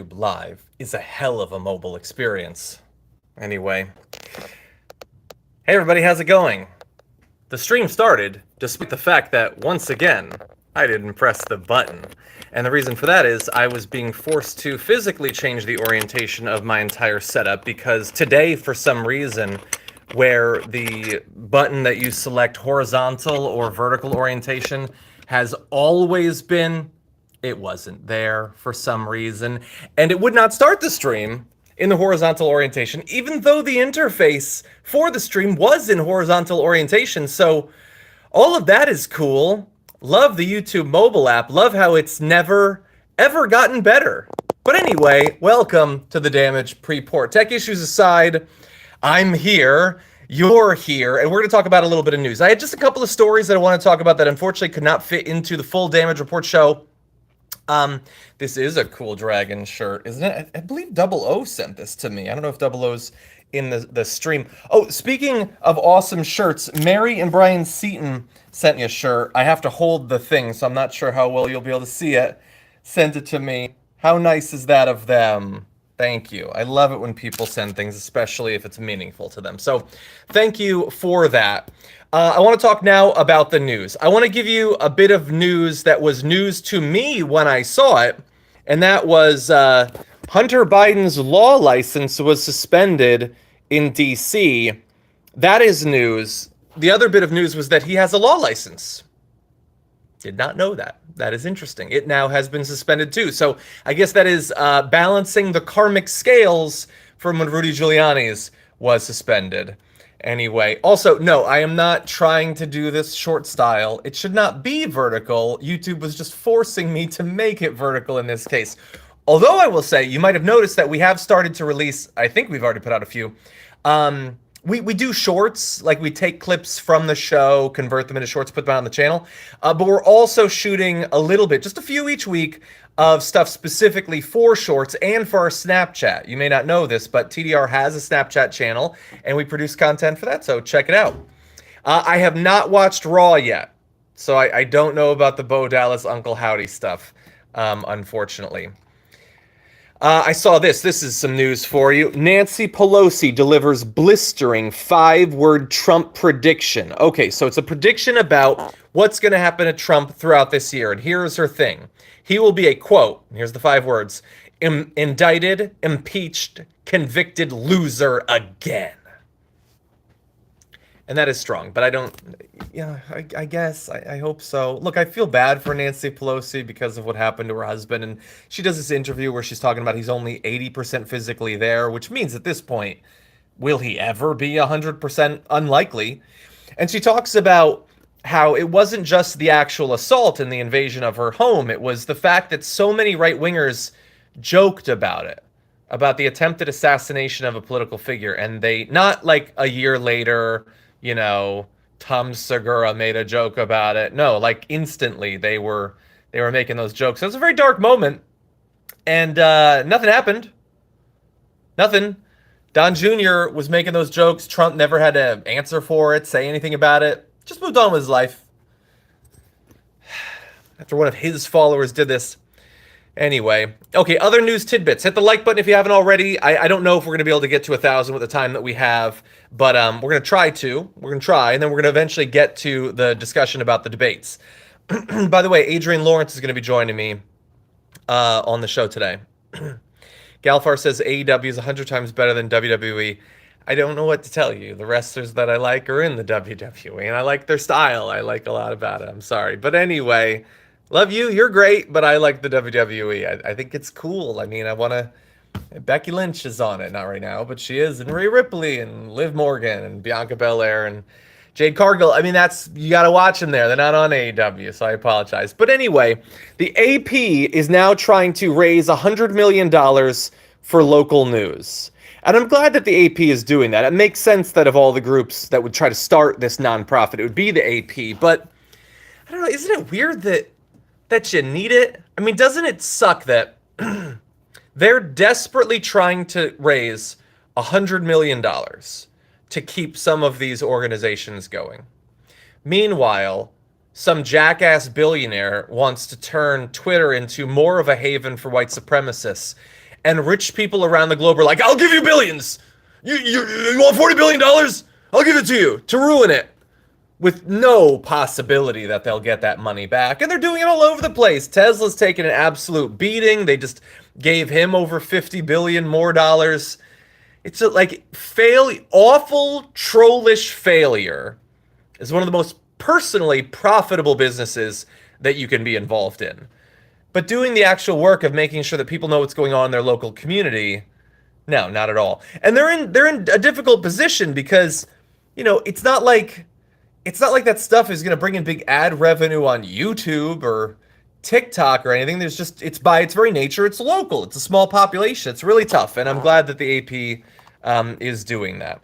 Live is a hell of a mobile experience. Anyway, hey everybody, how's it going? The stream started despite the fact that, once again, I didn't press the button. And the reason for that is I was being forced to physically change the orientation of my entire setup because today, for some reason, where the button that you select horizontal or vertical orientation has always been, it wasn't there for some reason, and it would not start the stream in the horizontal orientation, even though the interface for the stream was in horizontal orientation. So all of that is cool. Love the YouTube mobile app. Love how it's never, ever gotten better. But anyway, welcome to the Damage Pre-Port. Tech issues aside, I'm here, you're here, and we're going to talk about a little bit of news. I had just a couple of stories that I want to talk about that unfortunately could not fit into the full Damage Report show. This is a cool dragon shirt, isn't it? I believe Double O sent this to me. I don't know if Double O's in the stream. Oh, speaking of awesome shirts, Mary and Brian Seaton sent me a shirt. I have to hold the thing, so I'm not sure how well you'll be able to see it. Sent it to me. How nice is that of them? Thank you. I love it when people send things, especially if it's meaningful to them. So thank you for that. I want to talk now about the news. I want to give you a bit of news that was news to me when I saw it, and that was Hunter Biden's law license was suspended in D.C. That is news. The other bit of news was that he has a law license. Did not know that. That is interesting. It now has been suspended too. So I guess that is balancing the karmic scales from when Rudy Giuliani's was suspended. Anyway, also, no, I am not trying to do this short style. It should not be vertical. YouTube was just forcing me to make it vertical in this case. Although I will say, you might have noticed that we have started to release, I think we've already put out a few, we do shorts, like we take clips from the show, convert them into shorts, put them on the channel, but we're also shooting a little bit, just a few each week, of stuff specifically for shorts and for our Snapchat. You may not know this, but TDR has a Snapchat channel, and we produce content for that, so check it out. I have not watched Raw yet, so I don't know about the Bo Dallas Uncle Howdy stuff, unfortunately. I saw this. This is some news for you. Nancy Pelosi delivers blistering 5-word Trump prediction. Okay, so it's a prediction about what's going to happen to Trump throughout this year. And here's her thing. He will be a, quote, here's the 5 words, indicted, impeached, convicted loser again. And that is strong, but I don't, yeah, I guess, I hope so. Look, I feel bad for Nancy Pelosi because of what happened to her husband, and she does this interview where she's talking about he's only 80% physically there, which means at this point, will he ever be 100% unlikely? And she talks about how it wasn't just the actual assault and the invasion of her home, it was the fact that so many right-wingers joked about it, about the attempted assassination of a political figure, and they, not like a year later, you know, Tom Segura made a joke about it. No, like instantly they were making those jokes. It was a very dark moment, and nothing happened. Nothing. Don Jr. was making those jokes. Trump never had to answer for it, say anything about it. Just moved on with his life. After one of his followers did this. Anyway, okay, other news tidbits. Hit the like button if you haven't already. I don't know if we're going to be able to get to 1,000 with the time that we have, but we're going to try to. We're going to try, and then we're going to eventually get to the discussion about the debates. By the way, Adrian Lawrence is going to be joining me on the show today. Galfar says AEW is 100 times better than WWE. I don't know what to tell you. The wrestlers that I like are in the WWE, and I like their style. I like a lot about it. I'm sorry. But anyway... Love you, you're great, but I like the WWE. I think it's cool. I mean, I want to... Becky Lynch is on it, not right now, but she is, and Rhea Ripley, and Liv Morgan, and Bianca Belair, and Jade Cargill. I mean, that's... You got to watch them there. They're not on AEW, so I apologize. But anyway, the AP is now trying to raise $100 million for local news. And I'm glad that the AP is doing that. It makes sense that of all the groups that would try to start this nonprofit, it would be the AP. But, I don't know, isn't it weird that you need it? I mean, doesn't it suck that they're desperately trying to raise $100 million to keep some of these organizations going? Meanwhile, some jackass billionaire wants to turn Twitter into more of a haven for white supremacists and rich people around the globe are like, I'll give you billions. You want $40 billion? I'll give it to you to ruin it, with no possibility that they'll get that money back. And they're doing it all over the place. Tesla's taking an absolute beating. They just gave him over $50 billion more dollars. It's awful, trollish failure is one of the most personally profitable businesses that you can be involved in. But doing the actual work of making sure that people know what's going on in their local community, no, not at all. And they're in a difficult position because, it's not like that stuff is going to bring in big ad revenue on YouTube or TikTok or anything. It's by its very nature, it's local. It's a small population. It's really tough, and I'm glad that the AP is doing that.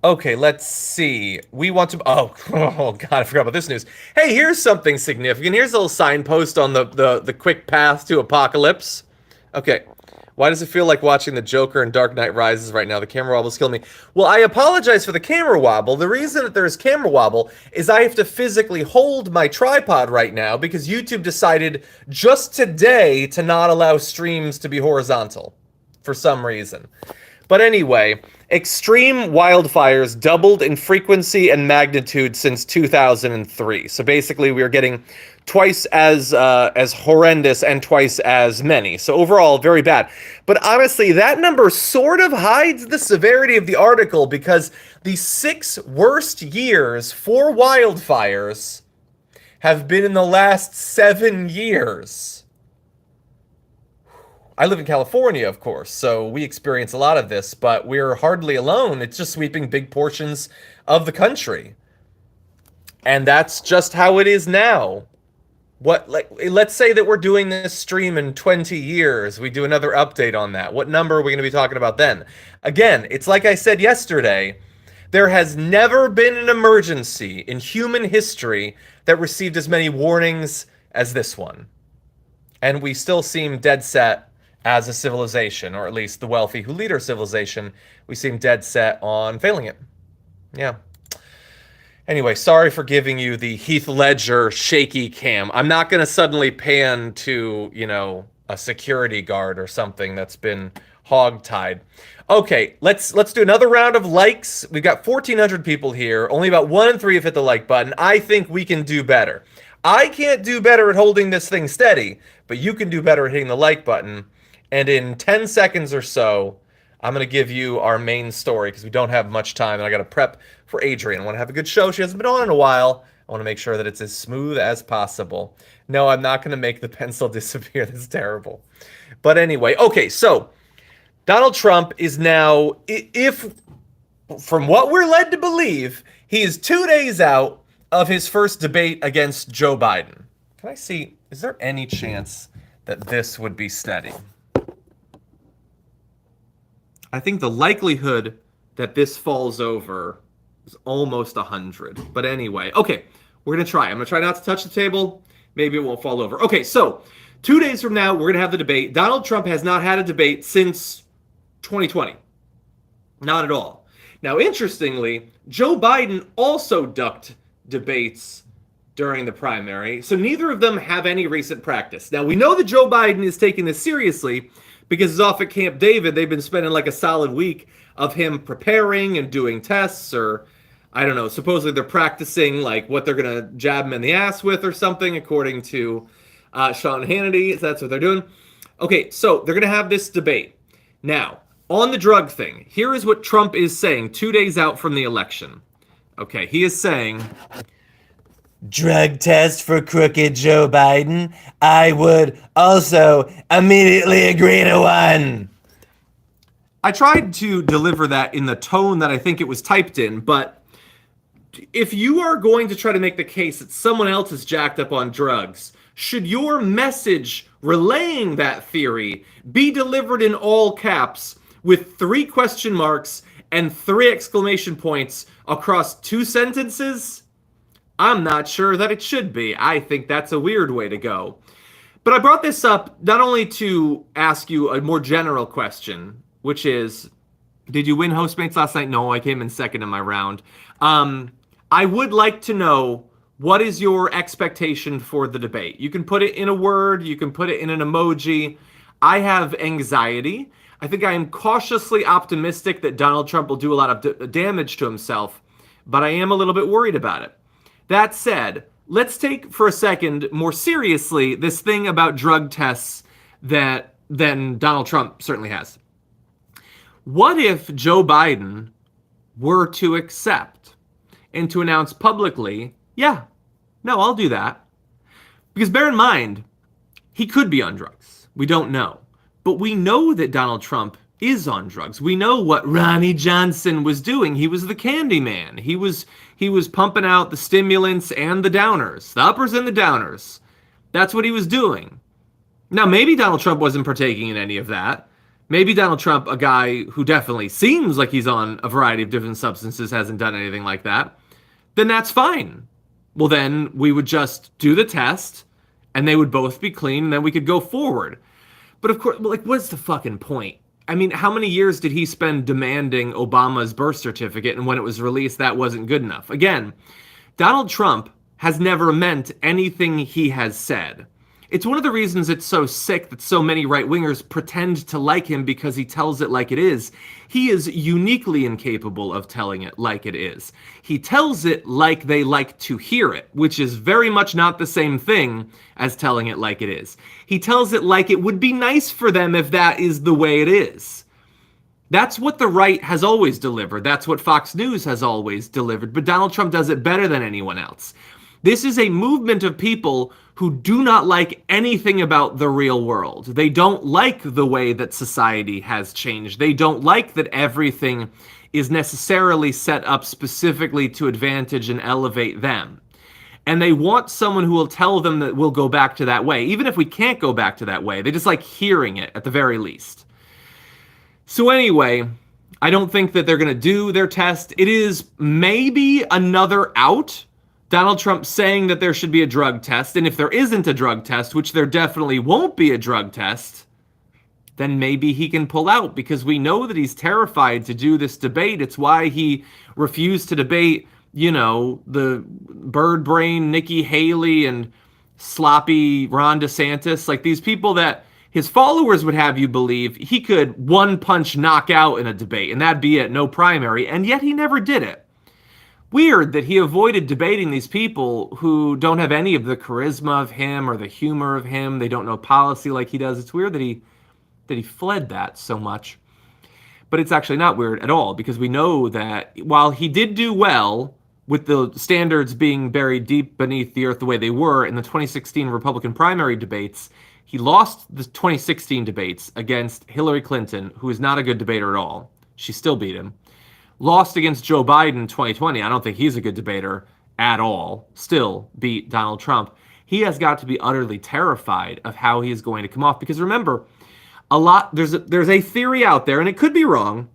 Okay, let's see. We want to... Oh, God, I forgot about this news. Hey, here's something significant. Here's a little signpost on the quick path to apocalypse. Okay. Why does it feel like watching the Joker and Dark Knight Rises right now? The camera wobble's killing me. Well, I apologize for the camera wobble. The reason that there's camera wobble is I have to physically hold my tripod right now because YouTube decided just today to not allow streams to be horizontal for some reason. But anyway, extreme wildfires doubled in frequency and magnitude since 2003. So basically, we are getting twice as horrendous and twice as many. So overall, very bad. But honestly, that number sort of hides the severity of the article because the 6 worst years for wildfires have been in the last 7 years. I live in California, of course, so we experience a lot of this, but we're hardly alone. It's just sweeping big portions of the country. And that's just how it is now. Let's say that we're doing this stream in 20 years. We do another update on that. What number are we going to be talking about then? Again, it's like I said yesterday, there has never been an emergency in human history that received as many warnings as this one. And we still seem dead set as a civilization, or at least the wealthy who lead our civilization, we seem dead set on failing it. Yeah. Anyway, sorry for giving you the Heath Ledger shaky cam. I'm not going to suddenly pan to, a security guard or something that's been hogtied. Okay, let's do another round of likes. We've got 1,400 people here. Only about 1 in 3 have hit the like button. I think we can do better. I can't do better at holding this thing steady, but you can do better at hitting the like button. And in 10 seconds or so, I'm going to give you our main story because we don't have much time and I got to prep for Adrienne. I want to have a good show. She hasn't been on in a while. I want to make sure that it's as smooth as possible. No, I'm not going to make the pencil disappear. That's terrible. But anyway, okay, so Donald Trump is now, from what we're led to believe, he is 2 days out of his first debate against Joe Biden. Can I see, is there any chance that this would be steady? I think the likelihood that this falls over is almost 100. But anyway, okay, we're going to try. I'm going to try not to touch the table. Maybe it won't fall over. Okay, so 2 days from now, we're going to have the debate. Donald Trump has not had a debate since 2020. Not at all. Now, interestingly, Joe Biden also ducked debates during the primary, so neither of them have any recent practice. Now, we know that Joe Biden is taking this seriously because he's off at Camp David. They've been spending like a solid week of him preparing and doing tests, or I don't know, supposedly they're practicing like what they're going to jab him in the ass with or something, according to Sean Hannity. So that's what they're doing. Okay, so they're going to have this debate. Now, on the drug thing, here is what Trump is saying 2 days out from the election. Okay, he is saying, drug test for crooked Joe Biden. I would also immediately agree to one. I tried to deliver that in the tone that I think it was typed in, but if you are going to try to make the case that someone else is jacked up on drugs, should your message relaying that theory be delivered in all caps with 3 question marks and 3 exclamation points across 2 sentences? I'm not sure that it should be. I think that's a weird way to go. But I brought this up not only to ask you a more general question, which is, did you win Hostmates last night? No, I came in second in my round. I would like to know, what is your expectation for the debate? You can put it in a word, you can put it in an emoji. I have anxiety. I think I am cautiously optimistic that Donald Trump will do a lot of damage to himself, but I am a little bit worried about it. That said, let's take for a second more seriously this thing about drug tests that then Donald Trump certainly has. What if Joe Biden were to accept and to announce publicly, yeah, no, I'll do that? Because bear in mind, he could be on drugs. We don't know. But we know that Donald Trump is on drugs. We know what Ronnie Johnson was doing. He was the candy man. He was pumping out the stimulants and the downers, the uppers and the downers. That's what he was doing. Now, maybe Donald Trump wasn't partaking in any of that. Maybe Donald Trump, a guy who definitely seems like he's on a variety of different substances, hasn't done anything like that. Then that's fine. Well, then we would just do the test and they would both be clean and then we could go forward. But of course, like, what's the fucking point? I mean, how many years did he spend demanding Obama's birth certificate, and when it was released, that wasn't good enough? Again, Donald Trump has never meant anything he has said. It's one of the reasons it's so sick that so many right-wingers pretend to like him because he tells it like it is. He is uniquely incapable of telling it like it is. He tells it like they like to hear it, which is very much not the same thing as telling it like it is. He tells it like it would be nice for them if that is the way it is. That's what the right has always delivered. That's what Fox News has always delivered. But Donald Trump does it better than anyone else. This is a movement of people who do not like anything about the real world. They don't like the way that society has changed. They don't like that everything is necessarily set up specifically to advantage and elevate them. And they want someone who will tell them that we'll go back to that way. Even if we can't go back to that way, they just like hearing it at the very least. So anyway, I don't think that they're going to do their test. It is maybe another out. Donald Trump saying that there should be a drug test, and if there isn't a drug test, which there definitely won't be a drug test, then maybe he can pull out, because we know that he's terrified to do this debate. It's why he refused to debate, you know, the bird brain Nikki Haley and sloppy Ron DeSantis, like these people that his followers would have you believe he could one punch knock out in a debate, and that'd be it, no primary, and yet he never did it. Weird that he avoided debating these people who don't have any of the charisma of him or the humor of him. They don't know policy like he does. It's weird that he fled that so much. But it's actually not weird at all, because we know that while he did do well with the standards being buried deep beneath the earth the way they were in the 2016 Republican primary debates, he lost the 2016 debates against Hillary Clinton, who is not a good debater at all. She still beat him. Lost against Joe Biden in 2020. I don't think he's a good debater at all. Still beat Donald Trump. He has got to be utterly terrified of how he is going to come off, because remember, there's a theory out there, and it could be wrong,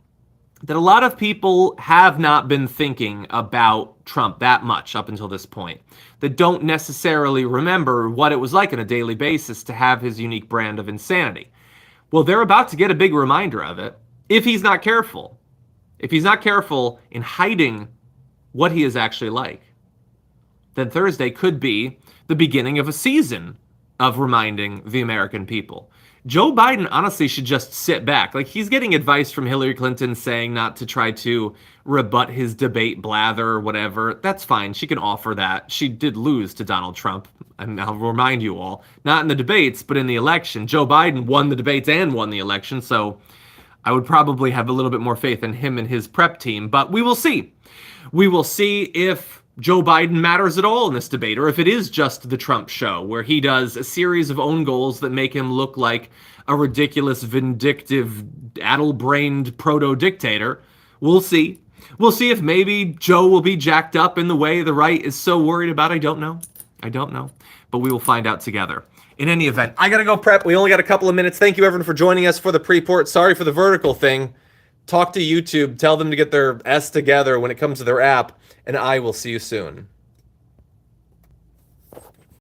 that a lot of people have not been thinking about Trump that much up until this point, that don't necessarily remember what it was like on a daily basis to have his unique brand of insanity. Well, they're about to get a big reminder of it if he's not careful. If he's not careful in hiding what he is actually like, then Thursday could be the beginning of a season of reminding the American people. Joe Biden honestly should just sit back. Like, he's getting advice from Hillary Clinton saying not to try to rebut his debate blather or whatever. That's fine. She can offer that. She did lose to Donald Trump. And I'll remind you all, not in the debates, but in the election. Joe Biden won the debates and won the election, so I would probably have a little bit more faith in him and his prep team, but we will see. We will see if Joe Biden matters at all in this debate, or if it is just the Trump show, where he does a series of own goals that make him look like a ridiculous, vindictive, addle-brained proto-dictator. We'll see. We'll see if maybe Joe will be jacked up in the way the right is so worried about. I don't know. But we will find out together. In any event, I gotta go prep. We only got a couple of minutes. Thank you, everyone, for joining us for the pre-port. Sorry for the vertical thing. Talk to YouTube. Tell them to get their S together when it comes to their app, and I will see you soon.